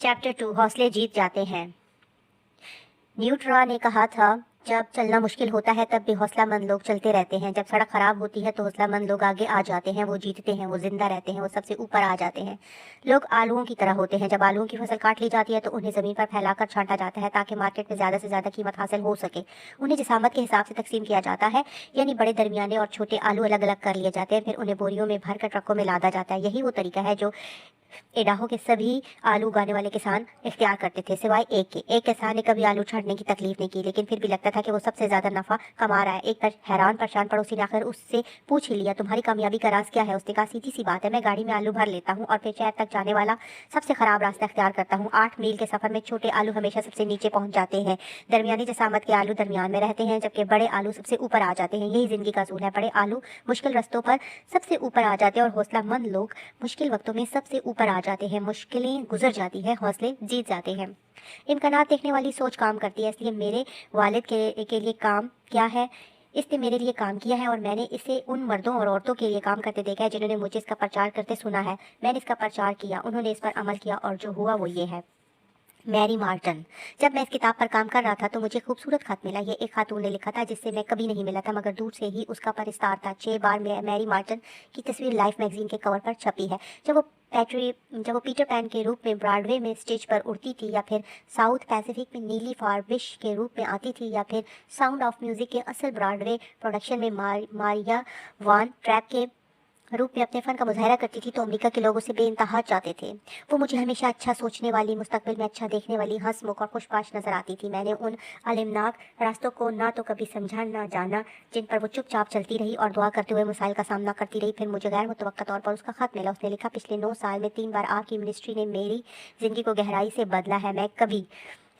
Chapter 2 हौसले जीत जाते हैं। न्यूट्रा ने कहा था, जब चलना मुश्किल होता है तब भी हौसलामंद लोग चलते रहते हैं। जब सड़क खराब होती है तो हौसलामंद लोग आगे आ जाते हैं, वो जीतते हैं, वो जिंदा रहते हैं, वो सबसे ऊपर आ जाते हैं। लोग आलूओं की तरह होते हैं। जब आलूओं की फसल काट ली जाती है तो उन्हें ज़मीन पर फैलाकर छांटा जाता है ताकि मार्केट में ज़्यादा से ज़्यादा कीमत हासिल हो सके। उन्हें जिसामत के हिसाब से तकसीम किया जाता है, यानी बड़े, दरमियाने और छोटे आलू अलग अलग कर लिए जाते हैं। फिर उन्हें बोरियों में भर कर ट्रकों में लादा जाता है। यही वो तरीका है जो इडाहो के सभी आलू उगाने वाले किसान इख्तियार करते थे, सिवाय एक के। एक किसान ने कभी आलू छांटने की तकलीफ नहीं की, लेकिन फिर भी लगता था कि वो सबसे ज्यादा नफा कमा रहा है। एक पर हैरान परेशान पड़ोसी ने आकर उससे पूछ ही लिया, तुम्हारी कामयाबी का राज क्या है? उसने कहा, सीधी सी बात है, मैं गाड़ी में आलू भर लेता हूँ और फिर शहर तक जाने वाला सबसे खराब रास्ता इख्तियार करता हूँ। 8 मील के सफर में छोटे आलू हमेशा सबसे नीचे पहुंच जाते हैं, दरमियानी जसामत के आलू दरमियान में रहते हैं, जबकि बड़े आलू सबसे ऊपर आ जाते हैं। यही जिंदगी का असूल है, बड़े आलू मुश्किल रस्तों पर सबसे ऊपर आ जाते हैं और हौसलामंद लोग मुश्किल वक्तों में सबसे ऊपर आ जाते हैं। मुश्किलें गुजर जाती है, हौसले जीत जाते हैं। इम्कानात देखने वाली सोच काम करती है, इसलिए मेरे वालिद के लिए काम क्या है, इसने मेरे लिए काम किया है और मैंने इसे उन मर्दों और औरतों के लिए काम करते देखा है जिन्होंने मुझे इसका प्रचार करते सुना है। मैंने इसका प्रचार किया, उन्होंने इस पर अमल किया और जो हुआ वो ये है। Mary Marton. जब मैं इस किताब पर काम कर रहा था तो मुझे खूबसूरत खत मिला। ये एक खातून ने लिखा था जिससे मैं कभी नहीं मिला था, मगर दूर से ही उसका परिस्तार था। 6 बार मैरी मार्टन की तस्वीर लाइफ मैगजीन के कवर पर छपी है। जब वो पीटर पैन के रूप में ब्रॉडवे में स्टेज पर उड़ती थी, या फिर साउथ पैसिफिक में नीली फारबिश के रूप में आती थी, या फिर साउंड ऑफ म्यूजिक के असल ब्रॉडवे प्रोडक्शन में मारिया वान ट्रैप के रूप में अपने फन का मुजाहरा करती थी, तो अमेरिका के लोग उसे बेइंतहा चाहते थे। वो मुझे हमेशा अच्छा सोचने वाली, मुस्तकबिल में अच्छा देखने वाली, हंसमुख और खुशपाश नजर आती थी। मैंने उन अलिमनाक रास्तों को ना तो कभी समझा ना जाना जिन पर वो चुपचाप चलती रही और दुआ करते हुए मसाइल का सामना करती रही। फिर मुझे गैर मुतवक्का तौर पर उसका खत मिला। उसने लिखा, पिछले 9 साल में 3 बार आपकी मिनिस्ट्री ने मेरी जिंदगी को गहराई से बदला है। मैं कभी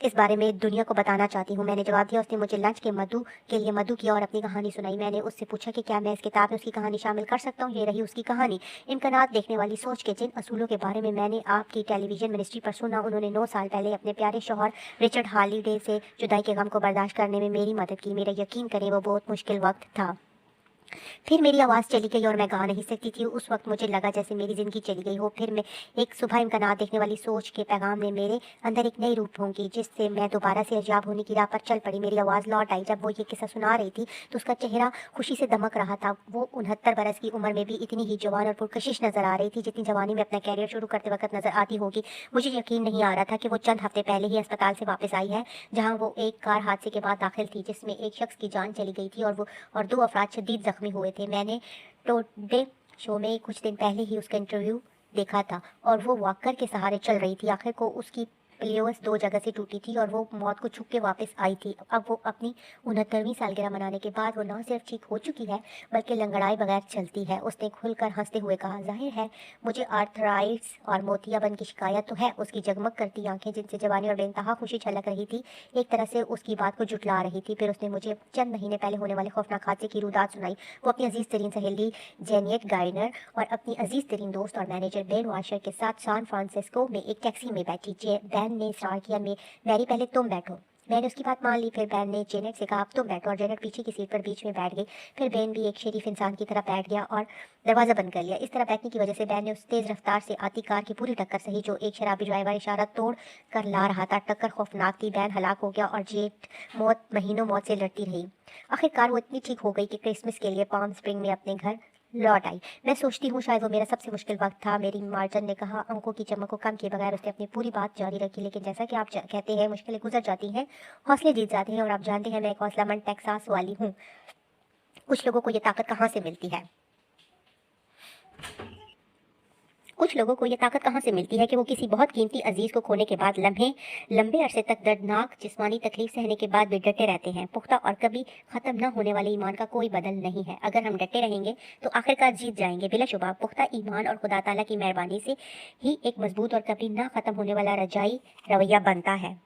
इस बारे में दुनिया को बताना चाहती हूँ। मैंने जवाब दिया। उसने मुझे लंच के लिए मधु किया और अपनी कहानी सुनाई। मैंने उससे पूछा कि क्या मैं इस किताब में उसकी कहानी शामिल कर सकता हूँ। ये रही उसकी कहानी। इम्कानात देखने वाली सोच के जिन असूलों के बारे में मैंने आपकी टेलीविजन मिनिस्ट्री पर सुना, उन्होंने 9 साल पहले अपने प्यारे शौहर रिचर्ड हॉलीडे से जुदाई के गम को बर्दाश्त करने में मेरी मदद की। मेरा यकीन करें, वो बहुत मुश्किल वक्त था। फिर मेरी आवाज़ चली गई और मैं गा नहीं सकती थी। उस वक्त मुझे लगा जैसे मेरी ज़िंदगी चली गई हो। फिर मैं एक सुबह इम्कानात देखने वाली सोच के पैगाम ने मेरे अंदर एक नई रूप होंगी, जिससे मैं दोबारा से अर्जाब होने की राह पर चल पड़ी। मेरी आवाज़ लौट आई। जब वो ये किस्सा सुना रही थी तो उसका चेहरा खुशी से दमक रहा था। वो 69 बरस की उम्र में भी इतनी ही जवान और पुरकशिश नजर आ रही थी जितनी जवानी में अपना कैरियर शुरू करते वक्त नजर आती होगी। मुझे यकीन नहीं आ रहा था कि वो चंद हफ्ते पहले ही अस्पताल से वापस आई है, जहाँ वो एक कार हादसे के बाद दाखिल थी जिसमें एक शख्स की जान चली गई थी और 2 अफराद शदीद जख्मी हुए थे। मैंने टुडे शो में कुछ दिन पहले ही उसका इंटरव्यू देखा था और वो वॉकर के सहारे चल रही थी। आखिर को उसकी प्लेओस 2 जगह से टूटी थी और वो मौत को छुप के वापस आई थी। अब वो अपनी 69वीं सालगिरह मनाने के बाद वो न सिर्फ ठीक हो चुकी है बल्कि लंगड़ाए बगैर चलती है। उसने खुलकर हंसते हुए कहा, जाहिर है मुझे आर्थराइटिस और मोतियाबिंद की शिकायत तो है। उसकी जगमग करती आंखें जिनसे जवानी और बेइंतहा खुशी छलक रही थी, एक तरह से उसकी बात को जुटला रही थी। फिर उसने मुझे चंद महीने पहले होने वाले खौफनाक हादसे की रुदात सुनाई। वो अपनी अजीज तरीन सहेली जेनियट गाइनर और अपनी अजीज तरीन दोस्त और मैनेजर बेन वाशर के साथ सैन फ्रांसिस्को में एक टैक्सी में बैठी। बैन ने इस्रार किया, मैरी पहले तुम बैठो। मैंने उसकी बात मान ली। फिर बैन ने जेनेट से कहा, अब तुम बैठो, और जेनेट पीछे की सीट पर बीच में बैठ गई। फिर बैन भी एक शरीफ इंसान की तरह बैठ गया और दरवाज़ा बंद कर लिया। इस तरह बैठने की वजह से बैन ने उस तेज़ रफ्तार से आती कार की पूरी टक्कर सही जो एक शराबी ड्राइवर इशारा तोड़ कर ला रहा था। टक्कर खौफनाक थी। बैन हलाक हो गया और जेट महीनों मौत से लड़ती रही। आखिरकार वो इतनी ठीक हो गई कि क्रिसमस के लिए पाम स्प्रिंग में अपने घर लौट आई। मैं सोचती हूँ शायद वो मेरा सबसे मुश्किल वक्त था। मेरी मार्जन ने कहा। अंकों की चमक को कम किए बगैर उसने अपनी पूरी बात जारी रखी। लेकिन जैसा कि आप कहते हैं, मुश्किलें गुजर जाती हैं, हौसले जीत जाते हैं। और आप जानते हैं, मैं एक हौसलामंद टेक्सास वाली हूँ। कुछ लोगों को ये ताकत कहाँ से मिलती है कि वो किसी बहुत कीमती अजीज को खोने के बाद लंबे अरसे तक दर्दनाक जिस्मानी तकलीफ सहने के बाद भी डटे रहते हैं। पुख्ता और कभी खत्म न होने वाले ईमान का कोई बदल नहीं है। अगर हम डटे रहेंगे तो आखिरकार जीत जाएंगे। बिलाशुबा पुख्ता ईमान और खुदा ताला की मेहरबानी से ही एक मजबूत और कभी ना खत्म होने वाला रजाई रवैया बनता है।